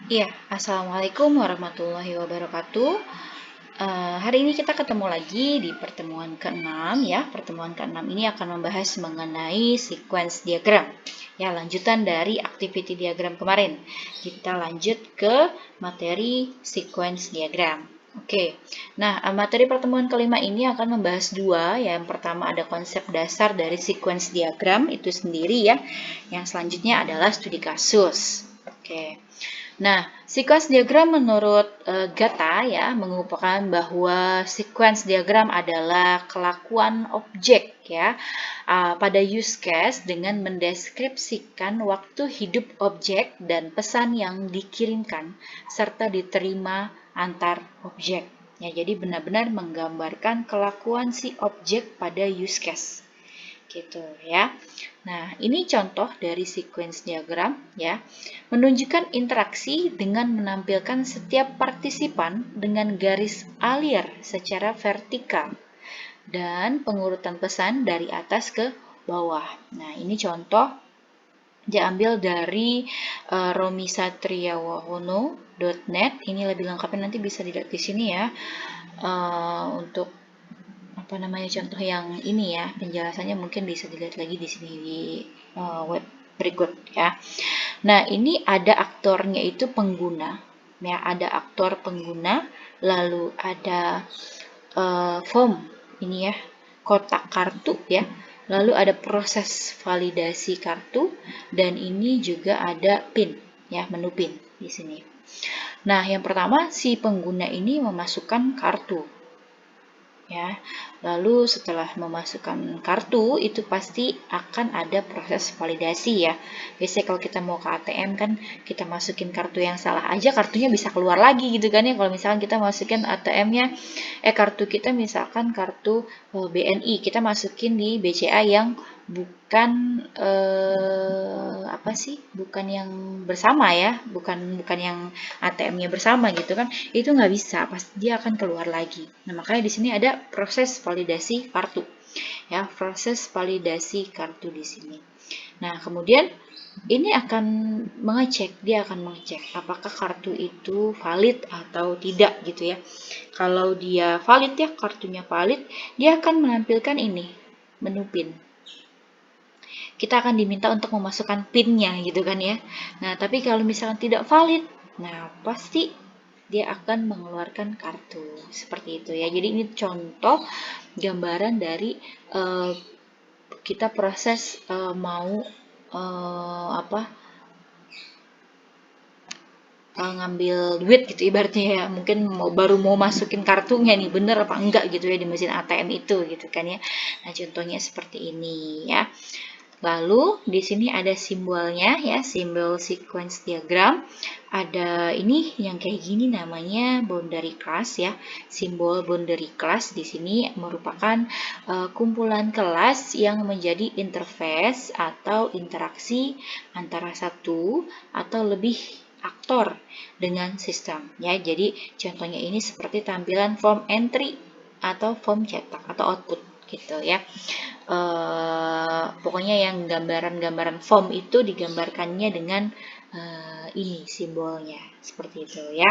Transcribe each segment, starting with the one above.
Iya, Assalamualaikum warahmatullahi wabarakatuh. Hari ini kita ketemu lagi di pertemuan ke-6 ya. Pertemuan ke-6 ini akan membahas mengenai sequence diagram. Ya, lanjutan dari activity diagram kemarin. Kita lanjut ke materi sequence diagram. Oke, nah materi pertemuan kelima ini akan membahas dua. Yang pertama ada konsep dasar dari sequence diagram itu sendiri ya. Yang selanjutnya adalah studi kasus. Oke. Nah, sequence diagram menurut Gata ya mengupakan bahwa sequence diagram adalah kelakuan objek ya pada use case dengan mendeskripsikan waktu hidup objek dan pesan yang dikirimkan serta diterima antar objek. Ya, jadi benar-benar menggambarkan kelakuan si objek pada use case. Gitu ya. Nah, ini contoh dari sequence diagram ya. Menunjukkan interaksi dengan menampilkan setiap partisipan dengan garis alir secara vertikal dan pengurutan pesan dari atas ke bawah. Nah, ini contoh diambil dari romisatriawahono.net. Ini lebih lengkapnya nanti bisa dilihat di sini ya. Untuk apa namanya contoh yang ini ya, penjelasannya mungkin bisa dilihat lagi di sini di web berikut ya. Nah, ini ada aktornya itu pengguna ya, ada aktor pengguna, lalu ada form ini ya, kotak kartu ya, lalu ada proses validasi kartu, dan ini juga ada pin ya, menu pin di sini. Nah, yang pertama si pengguna ini memasukkan kartu ya. Lalu setelah memasukkan kartu itu pasti akan ada proses validasi ya. Biasanya kalau kita mau ke ATM kan kita masukin kartu yang salah aja kartunya bisa keluar lagi gitu kan ya. Kalau misalkan kita masukin ATM-nya kartu kita misalkan kartu BNI, kita masukin di BCA yang bukan apa sih? Bukan yang bersama ya, bukan yang ATM-nya bersama gitu kan. Itu nggak bisa, pasti dia akan keluar lagi. Nah, makanya di sini ada proses validasi kartu. Ya, proses validasi kartu di sini. Nah, kemudian ini dia akan mengecek apakah kartu itu valid atau tidak gitu ya. Kalau dia valid ya, kartunya valid, dia akan menampilkan ini, menu PIN. Kita akan diminta untuk memasukkan PIN-nya gitu kan ya. Nah, tapi kalau misalkan tidak valid, nah pasti dia akan mengeluarkan kartu seperti itu ya. Jadi ini contoh gambaran dari kita proses mau ngambil duit gitu ibaratnya ya, mungkin baru mau masukin kartunya nih bener apa enggak gitu ya di mesin ATM itu gitu kan ya. Nah, contohnya seperti ini ya. Lalu di sini ada simbolnya ya, simbol sequence diagram. Ada ini yang kayak gini namanya boundary class ya. Simbol boundary class di sini merupakan kumpulan kelas yang menjadi interface atau interaksi antara satu atau lebih aktor dengan sistem ya. Jadi contohnya ini seperti tampilan form entry atau form cetak atau output gitu ya. Pokoknya yang gambaran-gambaran form itu digambarkannya dengan ini simbolnya seperti itu ya.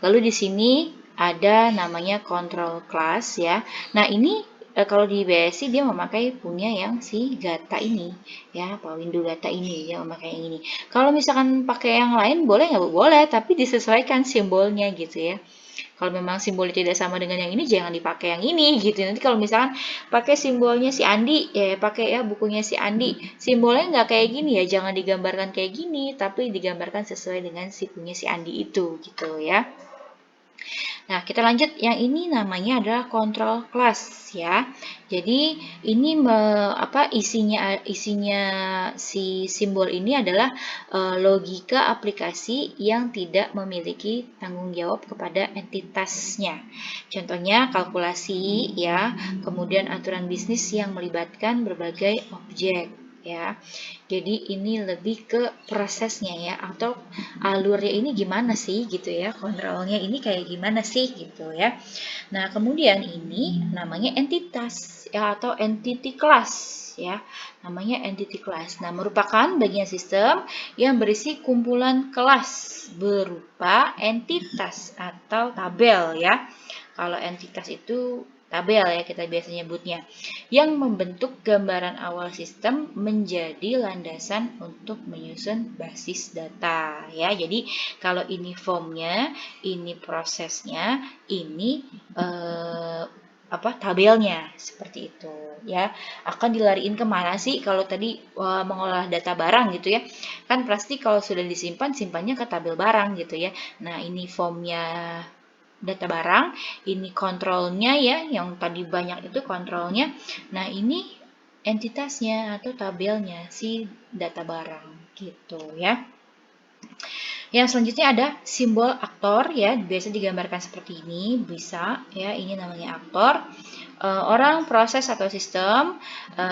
Lalu di sini ada namanya control class ya. Nah, ini kalau di BSI dia memakai punya yang si Gata ini ya, Pak Windu Gata ini ya, memakai yang ini. Kalau misalkan pakai yang lain boleh nggak? Boleh, tapi disesuaikan simbolnya gitu ya. Kalau memang simbolnya tidak sama dengan yang ini, jangan dipakai yang ini gitu. Nanti kalau misalkan pakai simbolnya si Andi, ya pakai ya bukunya si Andi, simbolnya nggak kayak gini ya, jangan digambarkan kayak gini, tapi digambarkan sesuai dengan si punya si Andi itu gitu ya. Nah, kita lanjut. Yang ini namanya adalah control class ya. Jadi ini isinya si simbol ini adalah logika aplikasi yang tidak memiliki tanggung jawab kepada entitasnya. Contohnya kalkulasi ya, kemudian aturan bisnis yang melibatkan berbagai objek. ya. Jadi ini lebih ke prosesnya ya, atau alurnya ini gimana sih gitu ya, kontrolnya ini kayak gimana sih gitu ya. Nah, kemudian ini namanya entitas ya, atau entity class ya. Namanya entity class. Nah, merupakan bagian sistem yang berisi kumpulan kelas berupa entitas atau tabel ya. Kalau entitas itu tabel ya kita biasa nyebutnya, yang membentuk gambaran awal sistem menjadi landasan untuk menyusun basis data ya. Jadi kalau ini formnya, ini prosesnya, ini tabelnya seperti itu ya. Akan dilariin kemana sih kalau tadi mengolah data barang gitu ya, kan pasti kalau sudah disimpan, simpannya ke tabel barang gitu ya. Nah, ini formnya data barang, ini kontrolnya ya, yang tadi banyak itu kontrolnya. Nah, ini entitasnya atau tabelnya si data barang gitu ya. Yang selanjutnya ada simbol aktor ya, biasa digambarkan seperti ini, bisa ya, ini namanya aktor. Orang, proses atau sistem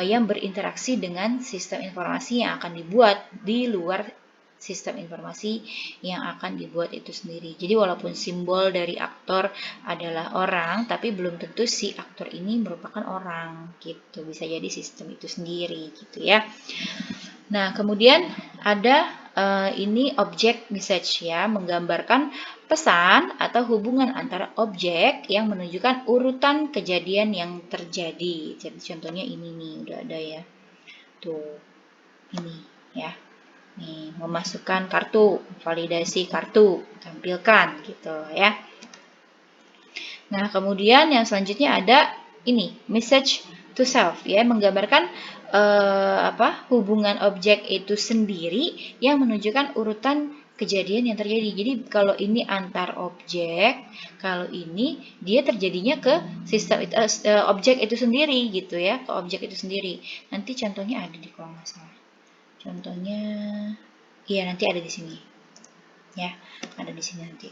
yang berinteraksi dengan sistem informasi yang akan dibuat di luar sistem informasi yang akan dibuat itu sendiri. Jadi walaupun simbol dari aktor adalah orang, tapi belum tentu si aktor ini merupakan orang gitu. Bisa jadi sistem itu sendiri gitu ya. Nah, kemudian ada ini object message ya, menggambarkan pesan atau hubungan antara objek yang menunjukkan urutan kejadian yang terjadi. Jadi contohnya ini nih, udah ada ya. Tuh, ini ya. Nih, memasukkan kartu, validasi kartu, tampilkan gitu ya. Nah, kemudian yang selanjutnya ada ini, message to self ya, menggambarkan hubungan objek itu sendiri yang menunjukkan urutan kejadian yang terjadi. Jadi kalau ini antar objek, kalau ini dia terjadinya ke sistem objek itu sendiri gitu ya, ke objek itu sendiri. Nanti contohnya ada di kalau nggak salah. Contohnya, iya nanti ada di sini. Ya, ada di sini nanti.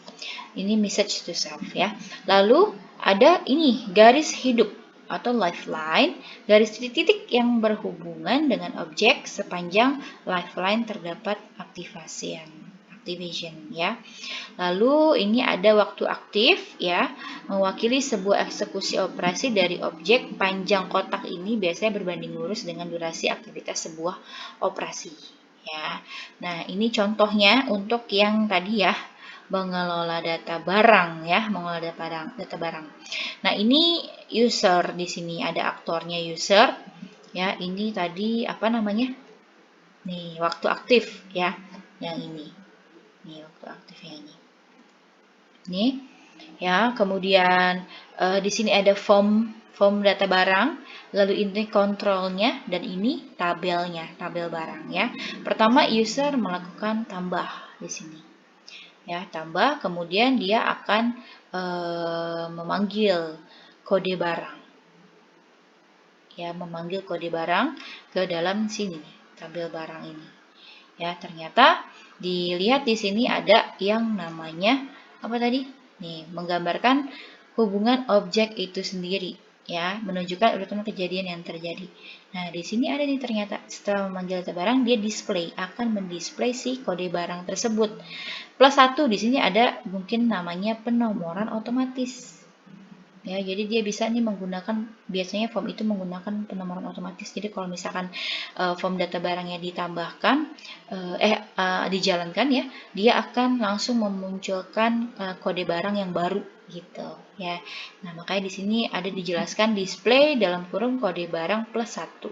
Ini message to self ya. Lalu ada ini garis hidup atau lifeline, garis titik-titik yang berhubungan dengan objek sepanjang lifeline terdapat activation ya. Lalu ini ada waktu aktif ya, mewakili sebuah eksekusi operasi dari objek. Panjang kotak ini biasanya berbanding lurus dengan durasi aktivitas sebuah operasi ya. Nah, ini contohnya untuk yang tadi ya, mengelola data barang ya, mengelola data barang. Nah, ini user di sini ada aktornya user ya. Ini tadi apa namanya? Nih, waktu aktif ya. Yang ini. Nih, waktu aktifnya ini. Nih, ya. Kemudian di sini ada form data barang, lalu ini kontrolnya, dan ini tabelnya, tabel barang ya. Pertama user melakukan tambah di sini. Ya, tambah, kemudian dia akan memanggil kode barang. Ya, memanggil kode barang ke dalam sini, tabel barang ini. Ya, ternyata dilihat di sini ada yang namanya apa tadi? Nih, menggambarkan hubungan objek itu sendiri ya, menunjukkan urutan kejadian yang terjadi. Nah, di sini ada nih ternyata setelah memanggil data barang dia akan mendisplay si kode barang tersebut. Plus 1 di sini ada mungkin namanya penomoran otomatis. Ya, jadi dia bisa nih menggunakan, biasanya form itu menggunakan penomoran otomatis. Jadi kalau misalkan form data barangnya ditambahkan, dijalankan ya, dia akan langsung memunculkan kode barang yang baru gitu ya. Nah, makanya di sini ada dijelaskan display dalam kurung kode barang plus 1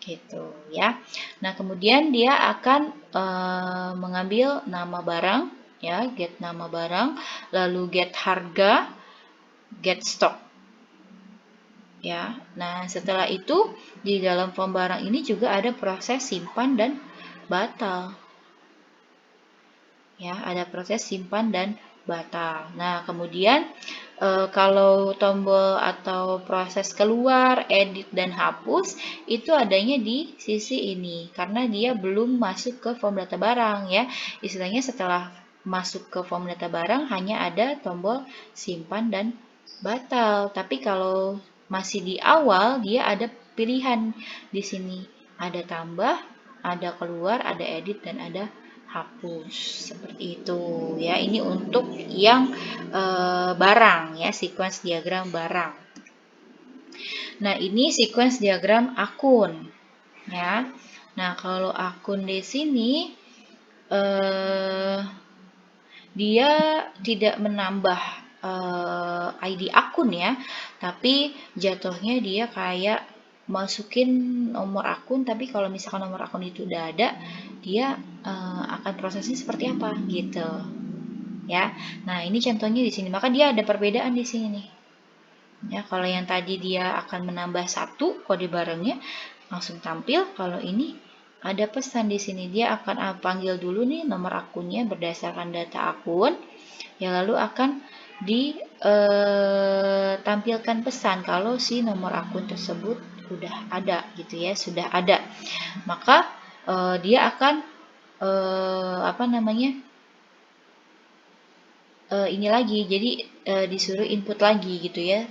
gitu ya. Nah, kemudian dia akan mengambil nama barang ya, get nama barang, lalu get harga, get stock ya. Nah, setelah itu di dalam form barang ini juga ada proses simpan dan batal ya, ada proses simpan dan batal. Nah, kemudian kalau tombol atau proses keluar, edit, dan hapus itu adanya di sisi ini karena dia belum masuk ke form data barang ya. Istilahnya setelah masuk ke form data barang hanya ada tombol simpan dan batal. Tapi kalau masih di awal dia ada pilihan di sini ada tambah, ada keluar, ada edit, dan ada hapus. Seperti itu ya. Ini untuk yang barang ya, sequence diagram barang. Nah, ini sequence diagram akun ya. Nah, kalau akun di sini dia tidak menambah ID akun ya, tapi jatuhnya dia kayak masukin nomor akun, tapi kalau misalkan nomor akun itu udah ada, dia akan prosesnya seperti apa gitu ya. Nah, ini contohnya di sini, maka dia ada perbedaan di sini nih. Ya, kalau yang tadi dia akan menambah satu kode barengnya langsung tampil, kalau ini ada pesan di sini, dia akan panggil dulu nih nomor akunnya berdasarkan data akun, ya lalu akan ditampilkan pesan kalau si nomor akun tersebut udah ada gitu ya, sudah ada. Maka dia akan ini lagi, jadi disuruh input lagi gitu ya,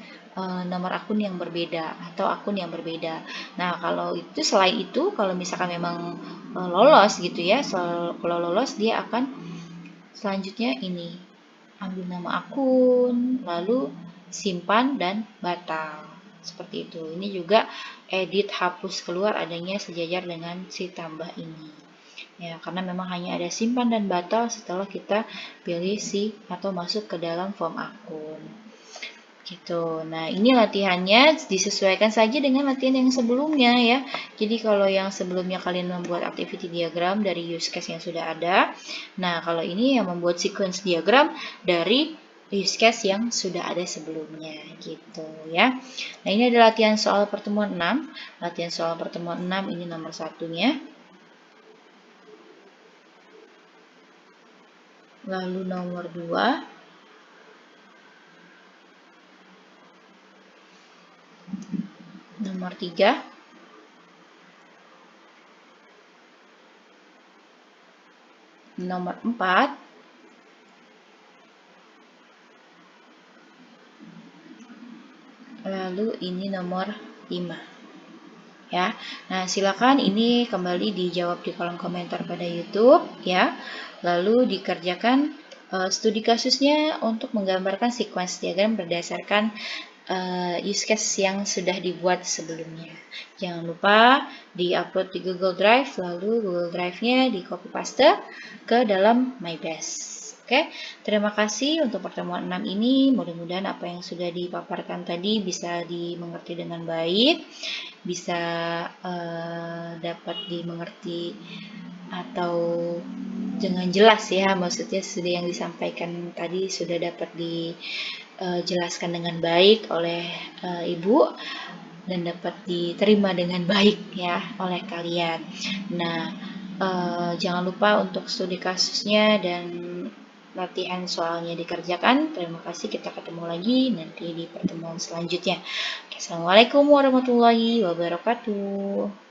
nomor akun yang berbeda atau akun yang berbeda. Nah, kalau itu selain itu, kalau misalkan memang lolos gitu ya, kalau lolos dia akan selanjutnya ini ambil nama akun, lalu simpan dan batal. Seperti itu. Ini juga edit hapus keluar adanya sejajar dengan si tambah ini. Ya, karena memang hanya ada simpan dan batal setelah kita pilih si atau masuk ke dalam form akun. Gitu. Nah, ini latihannya disesuaikan saja dengan latihan yang sebelumnya ya. Jadi kalau yang sebelumnya kalian membuat activity diagram dari use case yang sudah ada. Nah, kalau ini yang membuat sequence diagram dari use case yang sudah ada sebelumnya gitu ya. Nah, ini adalah latihan soal pertemuan 6. Latihan soal pertemuan 6 ini nomor satunya. Lalu nomor 2, nomor 3, nomor 4, lalu ini nomor 5 ya. Nah, silakan ini kembali dijawab di kolom komentar pada YouTube ya. Lalu dikerjakan studi kasusnya untuk menggambarkan sequence diagram berdasarkan use case yang sudah dibuat sebelumnya. Jangan lupa di-upload di Google Drive, lalu Google Drive-nya di copy paste ke dalam MyBase. Oke, terima kasih untuk pertemuan 6 ini. Mudah-mudahan apa yang sudah dipaparkan tadi bisa dimengerti dengan baik, bisa dapat dimengerti atau dengan jelas ya, maksudnya sudah yang disampaikan tadi sudah dapat dijelaskan dengan baik oleh Ibu dan dapat diterima dengan baik ya oleh kalian. Nah, jangan lupa untuk studi kasusnya dan latihan soalnya dikerjakan. Terima kasih, kita ketemu lagi nanti di pertemuan selanjutnya. Assalamualaikum warahmatullahi wabarakatuh.